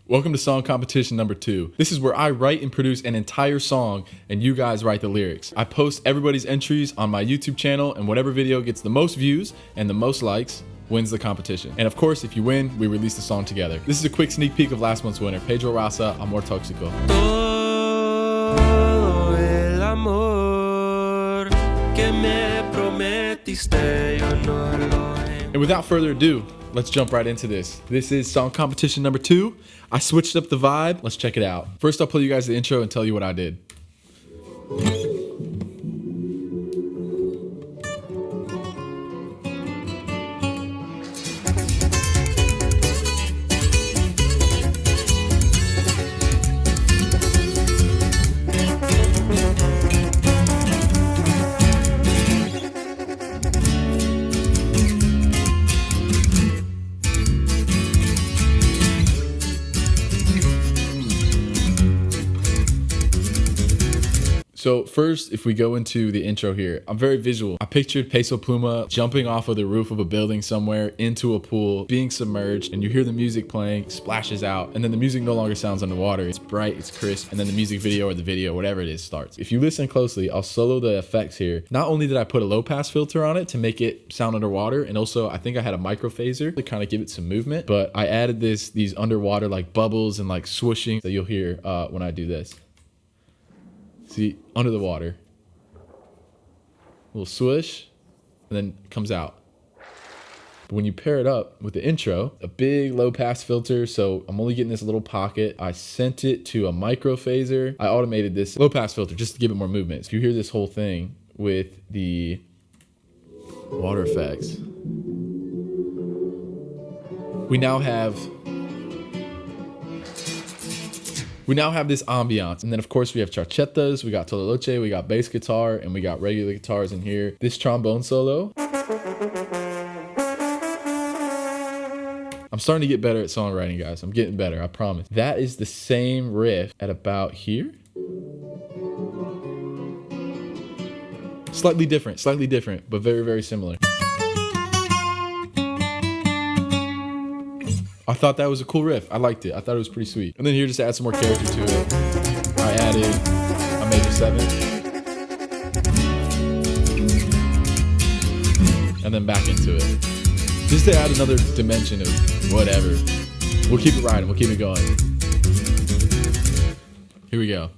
Welcome to song competition number 2. This is where I write and produce an entire song and you guys write the lyrics. I post everybody's entries on my YouTube channel, and whatever video gets the most views and the most likes wins the competition. And of course, if you win, we release the song together. This is a quick sneak peek of last month's winner, Pedro Raza, Amor Tóxico. Todo el amor que me prometiste, yo no lo he. And without further ado, let's jump right into this. This is song competition number 2. I switched up the vibe. Let's check it out. First, I'll play you guys the intro and tell you what I did. So first, if we go into the intro here, I'm very visual. I pictured Peso Pluma jumping off of the roof of a building somewhere into a pool, being submerged, and you hear the music playing, splashes out, and then the music no longer sounds underwater. It's bright, it's crisp, and then the music video or the video, whatever it is, starts. If you listen closely, I'll solo the effects here. Not only did I put a low pass filter on it to make it sound underwater, and also I think I had a micro phaser to kind of give it some movement, but I added these underwater like bubbles and like swooshing that you'll hear when I do this. See, under the water, a little swoosh, and then it comes out. But when you pair it up with the intro, a big low pass filter, so I'm only getting this little pocket. I sent it to a micro phaser. I automated this low pass filter just to give it more movement. So you hear this whole thing with the water effects. We now have this ambiance. And then of course we have charchetas, we got tololoche, we got bass guitar, and we got regular guitars in here. This trombone solo. I'm starting to get better at songwriting, guys. I'm getting better, I promise. That is the same riff at about here. Slightly different, but very, very similar. I thought that was a cool riff. I liked it. I thought it was pretty sweet. And then here, just to add some more character to it, I added a major 7. And then back into it. Just to add another dimension of whatever. We'll keep it riding. We'll keep it going. Here we go.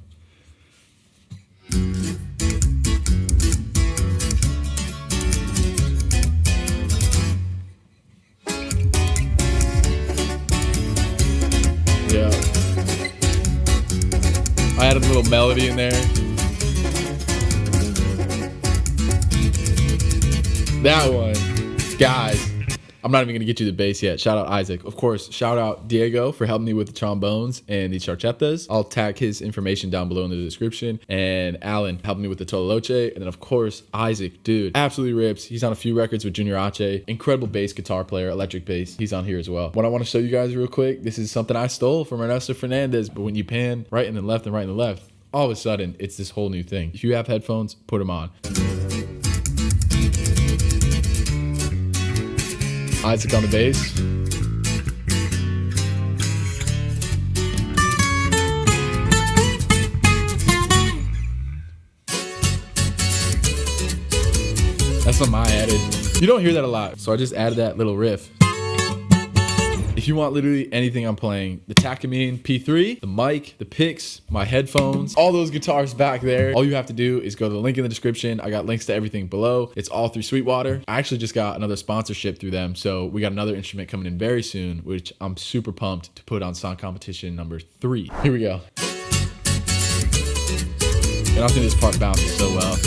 Yeah. I added a little melody in there. That one. Guys, I'm not even going to get you the bass yet. Shout out Isaac. Of course, shout out Diego for helping me with the trombones and the charchetas. I'll tag his information down below in the description. And Alan helped me with the tololoche. And then, of course, Isaac, dude, absolutely rips. He's on a few records with Junior H. Incredible bass guitar player, electric bass. He's on here as well. What I want to show you guys real quick, this is something I stole from Ernesto Fernandez. But when you pan right and then left and right and left, all of a sudden, it's this whole new thing. If you have headphones, put them on. Isaac on the bass. That's something I added. You don't hear that a lot, so I just added that little riff. If you want literally anything I'm playing, the Takamine P3, the mic, the picks, my headphones, all those guitars back there, all you have to do is go to the link in the description. I got links to everything below. It's all through Sweetwater. I actually just got another sponsorship through them, so we got another instrument coming in very soon, which I'm super pumped to put on song competition number 3. Here we go. And I think this part bounces so well.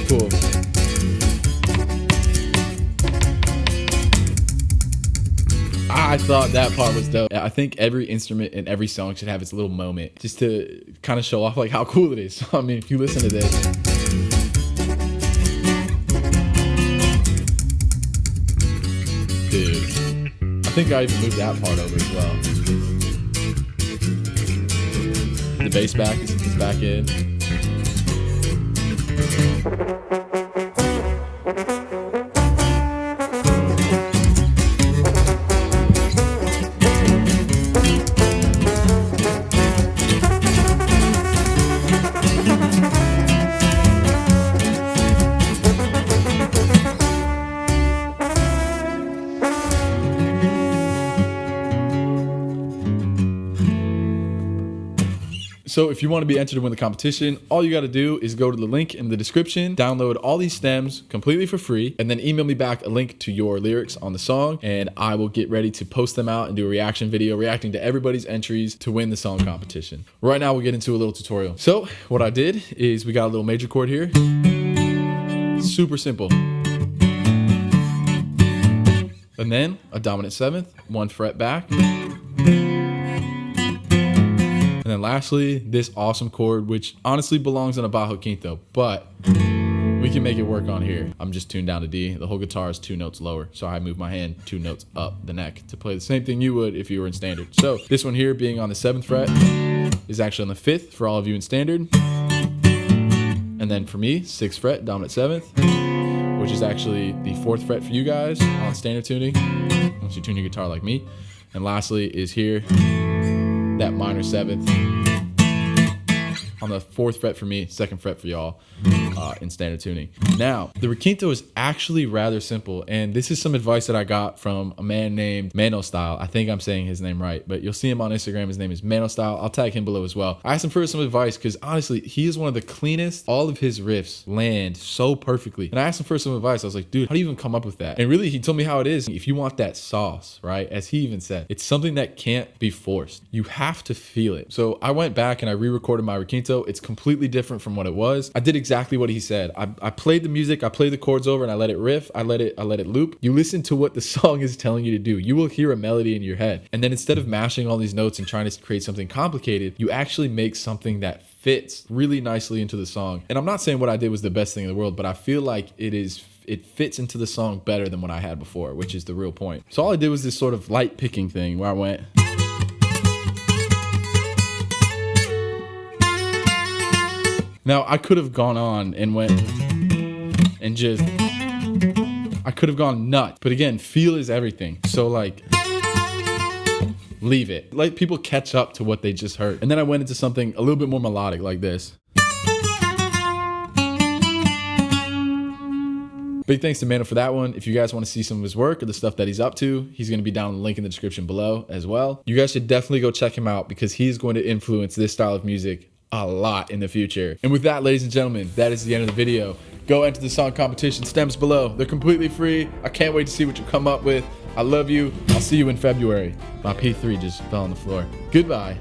Cool. thought that part was dope. I think every instrument in every song should have its little moment just to kind of show off like how cool it is. So, I mean, if you listen to this. Dude, I think I even moved that part over as well. The bass back is back in. So if you want to be entered to win the competition, all you got to do is go to the link in the description, download all these stems completely for free, and then email me back a link to your lyrics on the song, and I will get ready to post them out and do a reaction video reacting to everybody's entries to win the song competition. Right now we'll get into a little tutorial. So what I did is we got a little major chord here. Super simple. And then a dominant seventh, 1 fret back. And then lastly, this awesome chord, which honestly belongs on a bajo quinto, but we can make it work on here. I'm just tuned down to D. The whole guitar is 2 notes lower, so I move my hand 2 notes up the neck to play the same thing you would if you were in standard. So this one here being on the 7th fret is actually on the 5th for all of you in standard. And then for me, 6th fret, dominant 7th, which is actually the 4th fret for you guys on standard tuning, once you tune your guitar like me. And lastly is here, that minor 7th on the 4th fret for me, 2nd fret for y'all in standard tuning. Now, the requinto is actually rather simple, and this is some advice that I got from a man named Mano Style. I think I'm saying his name right, but you'll see him on Instagram. His name is Mano Style. I'll tag him below as well. I asked him for some advice because honestly, he is one of the cleanest. All of his riffs land so perfectly. And I asked him for some advice. I was like, dude, how do you even come up with that? And really, he told me how it is. If you want that sauce, right? As he even said, it's something that can't be forced. You have to feel it. So I went back and I re-recorded my requinto. It's completely different from what it was. I did exactly what he said. I played the music, I played the chords over, and I let it riff. I let it loop. You listen to what the song is telling you to do. You will hear a melody in your head. And then instead of mashing all these notes and trying to create something complicated, you actually make something that fits really nicely into the song. And I'm not saying what I did was the best thing in the world, but I feel like it fits into the song better than what I had before, which is the real point. So all I did was this sort of light picking thing where I went. Now, I could have gone on and went and just, I could have gone nuts. But again, feel is everything. So like, leave it. Let people catch up to what they just heard. And then I went into something a little bit more melodic like this. Big thanks to Mano for that one. If you guys want to see some of his work or the stuff that he's up to, he's going to be down in the link in the description below as well. You guys should definitely go check him out because he's going to influence this style of music a lot in the future. And with that, ladies and gentlemen, that is the end of the video. Go enter the song competition stems below. They're completely free. I can't wait to see what you come up with. I love you. I'll see you in February. My P3 just fell on the floor. Goodbye.